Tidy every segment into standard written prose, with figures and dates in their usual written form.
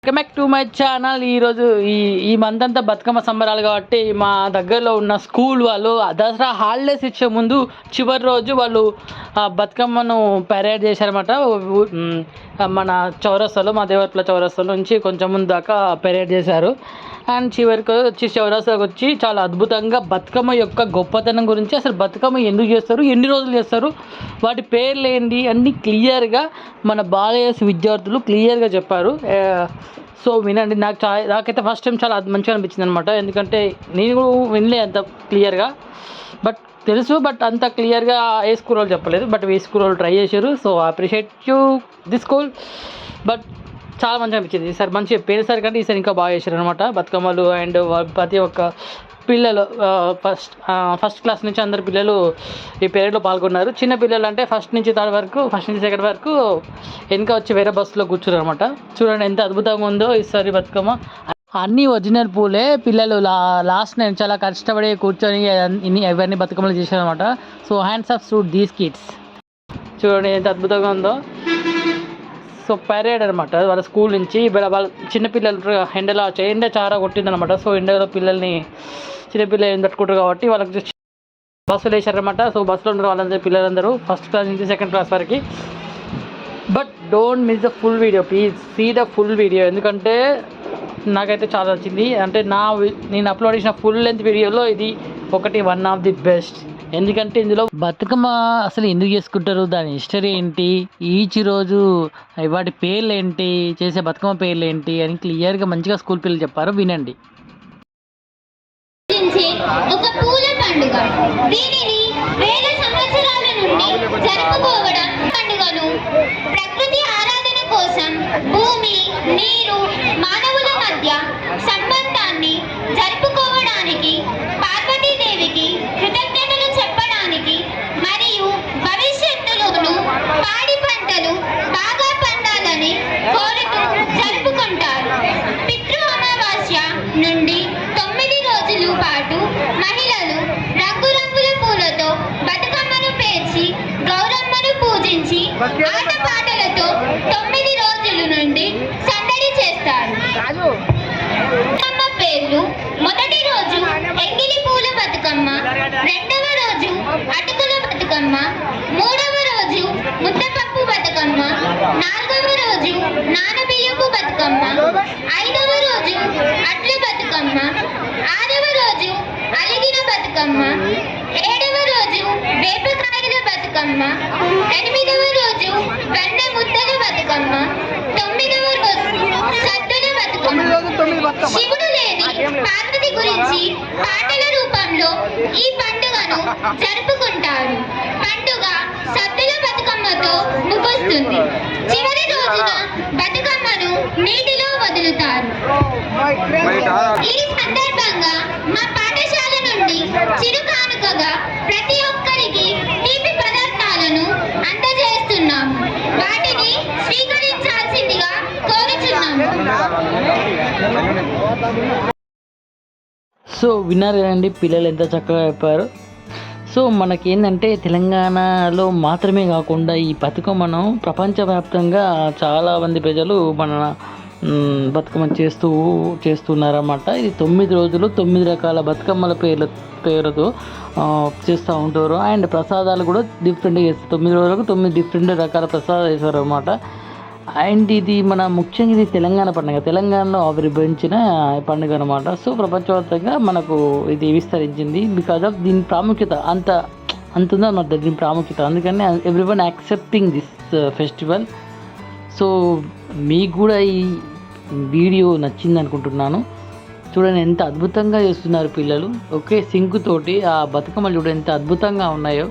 Welcome back to my channel. ఈరోజు ఈ month అంతా బతుకమ్మ సంబరాలు కాబట్టి మా దగ్గరలో ఉన్న స్కూల్ వాళ్ళు దసరా హాలిడేస్ ఇచ్చే ముందు చివరి రోజు వాళ్ళు బతుకమ్మను పెరేడ్ చేశారన్నమాట. మన చౌరస్తాలో, మా దేవరపల్లి చౌరస్తాలో నుంచి కొంచెం ముందు దాకా పెరేడ్ చేశారు. అండ్ చివరికి వచ్చి చౌరస్తాకి వచ్చి చాలా అద్భుతంగా బతుకమ్మ యొక్క గొప్పతనం గురించి, అసలు బతుకమ్మ ఎందుకు చేస్తారు, ఎన్ని రోజులు చేస్తారు, వాటి పేర్లు ఏంటి అన్నీ క్లియర్గా మన బాలయస్ విద్యార్థులు క్లియర్గా చెప్పారు. సో వినండి. నాకైతే ఫస్ట్ టైం చాలా మంచిగా అనిపించింది అనమాట. ఎందుకంటే నేను వినలే అంత క్లియర్గా, తెలుసు బట్ అంత క్లియర్గా ఏ స్కూల్ వాళ్ళు చెప్పలేదు. బట్ ఏ స్కూల్ వాళ్ళు ట్రై చేశారు. So appreciate you the school. But చాలా మంచిగా అనిపించింది. ఈసారి మంచిగా పోయినసారి కంటే ఈసారి ఇంకా బాగా చేశారు అనమాట బతుకమ్మలు. అండ్ ప్రతి ఒక్క పిల్లలు ఫస్ట్ క్లాస్ నుంచి అందరు పిల్లలు ఈ పీరియడ్లో పాల్గొన్నారు. చిన్న పిల్లలు అంటే ఫస్ట్ నుంచి సెకండ్ వరకు వెనక వచ్చి వేరే బస్సులో కూర్చున్నారు అనమాట. చూడండి ఎంత అద్భుతంగా ఉందో ఈసారి బతుకమ్మ. అన్నీ ఒరిజినల్ పూలే. పిల్లలు లాస్ట్ నేను చాలా కష్టపడి కూర్చొని ఎవరిని బతుకమ్మలు చేశారు అనమాట. So hands of suit these kids. చూడండి ఎంత అద్భుతంగా ఉందో. సో పెరేడ్ అనమాట వాళ్ళ స్కూల్ నుంచి. వాళ్ళ చిన్నపిల్లలు ఎండ చాలా కొట్టిందనమాట. సో ఎండలో చిన్నపిల్లలు తట్టుకుంటారు కాబట్టి వాళ్ళకి బస్సులు వేసారనమాట. సో బస్సులో ఉన్న వాళ్ళందరూ పిల్లలందరూ ఫస్ట్ క్లాస్ నుంచి సెకండ్ క్లాస్ వరకు. But don't miss the full video, please see the full video. ఎందుకంటే నాకైతే చాలా నచ్చింది. అంటే నేను అప్లోడ్ చేసిన ఫుల్ లెంత్ వీడియోలో ఇది వన్ ఆఫ్ ది బెస్ట్. ఎందుకంటే ఇందులో బతుకమ్మ అసలు ఎందుకు చేసుకుంటారు, దాని హిస్టరీ ఏంటి, ఈచ్ రోజు వాటి పేర్లు ఏంటి, చేసే బతుకమ్మ పేర్లు ఏంటి అని క్లియర్గా మంచిగా స్కూల్ పిల్లలు చెప్పారు. వినండి. ఒక పూల పండుగ. దీనిని వేల సంవత్సరాల నుండి జరుపుకోవడం పండుగను ప్రకృతి ఆరాధన కోసం భూమి, నీరు, మానవుల మధ్య సంబంధాన్ని జరుపుకోవడానికి, పార్వతీదేవికి కృతజ్ఞతలు చెప్పడానికి మరియు భవిష్యత్తులోను పాడి పంటలు బాగా పండాలని కోరుతూ జరుపుకుంటారు. పితృ అమావాస్య నుండి 9 రోజుల పాటు మహిళలు రంగురంగుల పూలతో బతుకమ్మను పేర్చి గౌరమ్మను పూజించి ఆటపాటలతో 9 రోజుల నుండి సందడి చేస్తారు. బతుకమ్మ పేర్లు: మొదటి రోజు ఎంగిలి పూల బతుకమ్మ, రెండవ రోజు అటుకుల బతుకమ్మ, మూడవ రోజు ముద్దపప్పు బతుకమ్మ, నాలుగవ రోజు నానబియ్యపు బతుకమ్మ, ఐదవ రోజు అట్ల బతుకమ్మ, ఆరవ రోజు అలిగిన బతుకమ్మ, ఏడవ రోజు వేపకాయల బతుకమ్మ, ఎనిమిదవ రోజు వెన్న ముద్దల బతుకమ్మ, తొమ్మిదవ రోజు సద్దుల బతుకమ్మ. శివుడు లేని పార్వతి గురించి పాటల రూపంలో ఈ పండుగను జరుపుకుంటారు. పండుగ సద్దుల బతుకమ్మతో ముగుస్తుంది. చివరి రోజున బతుకమ్మను నీటిలో వదులుతారు. ఈ సందర్భంగా మా పాఠశాల నుండి చిరు కానుకగా ప్రతి ఒక్కరికి తీపి పదార్థాలను అందజేస్తున్నాము. వాటిని స్వీకరించాల్సిందిగా కోరుచున్నాము. సో విన్నారు కదండి, పిల్లలు ఎంత చక్కగా చెప్పారు. సో మనకేంటంటే తెలంగాణలో మాత్రమే కాకుండా ఈ బతుకమ్మను ప్రపంచవ్యాప్తంగా చాలామంది ప్రజలు మన బతుకమ్మ చేస్తున్నారన్నమాట. ఇది 9 రోజులు 9 రకాల బతుకమ్మల పేరుతో చేస్తూ ఉంటారు. అండ్ ప్రసాదాలు కూడా డిఫరెంట్గా చేస్తారు. 9 రోజులకు 9 డిఫరెంట్ రకాల ప్రసాదాలు చేస్తారు అన్నమాట. అండ్ ఇది ముఖ్యంగా ఇది తెలంగాణ పండుగ, తెలంగాణలో ఆవిర్భవించిన పండుగ అనమాట. సో ప్రపంచవ్యాప్తంగా మనకు ఇది విస్తరించింది బికాజ్ ఆఫ్ దీని ప్రాముఖ్యత అంత ఉందన్నమాట, దీని ప్రాముఖ్యత. అందుకని everyone accepting this festival. So మీకు కూడా ఈ వీడియో నచ్చింది అనుకుంటున్నాను. చూడండి ఎంత అద్భుతంగా చేస్తున్నారు పిల్లలు. ఒకే సింకు తోటి ఆ బతుకమ్మలు చూడండి ఎంత అద్భుతంగా ఉన్నాయో.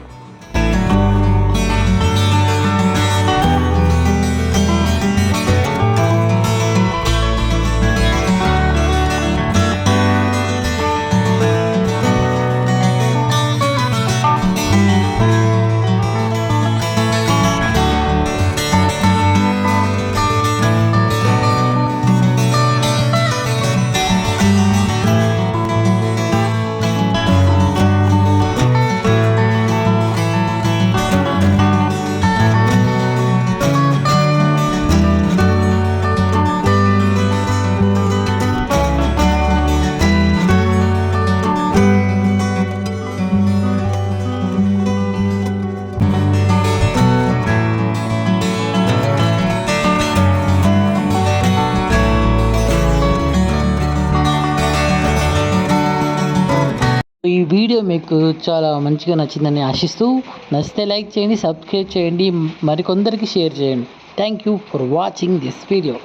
వీడియో మీకు చాలా మంచిగా నచ్చిందని ఆశిస్తూ, నచ్చితే లైక్ చేయండి, సబ్స్క్రైబ్ చేయండి, మరికొందరికి షేర్ చేయండి. Thank you for watching this video.